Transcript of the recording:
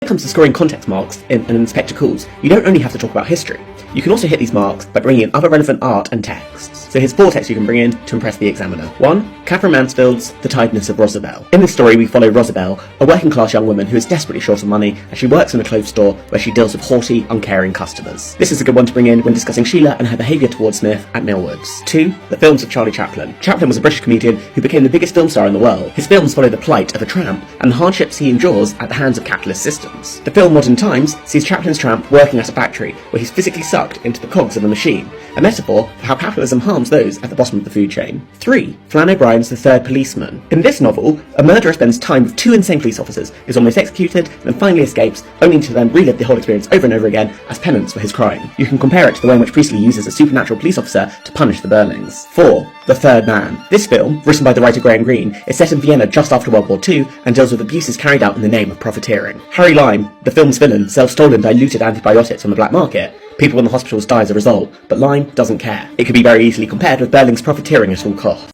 it comes to scoring context marks in an inspector calls, you don't only have to talk about history. You can also hit these marks by bringing in other relevant art and texts. So here's 4 texts you can bring in to impress the examiner. 1. Catherine Mansfield's The Tidiness of Rosabelle. In this story we follow Rosabelle, a working class young woman who is desperately short of money, and she works in a clothes store where she deals with haughty, uncaring customers. This is a good one to bring in when discussing Sheila and her behaviour towards Smith at Millwoods. 2. The films of Charlie Chaplin. Chaplin was a British comedian who became the biggest film star in the world. His films follow the plight of a tramp and the hardships he endures at the hands of capitalist systems. The film Modern Times sees Chaplin's tramp working at a factory where he's physically sucked into the cogs of a machine, a metaphor for how capitalism harms those at the bottom of the food chain. 3. Flann OBrien's The Third Policeman. In this novel, a murderer spends time with 2 insane police officers, is almost executed, and finally escapes, only to then relive the whole experience over and over again as penance for his crime. You can compare it to the way in which Priestley uses a supernatural police officer to punish the Burlings. 4. The Third Man. This film, written by the writer Graham Greene, is set in Vienna just after World War II and deals with abuses carried out in the name of profiteering. Harry Lime, the film's villain, sells stolen diluted antibiotics on the black market. People in the hospitals die as a result, but Lime doesn't care. It could be very easily compared with Burling's profiteering at all costs.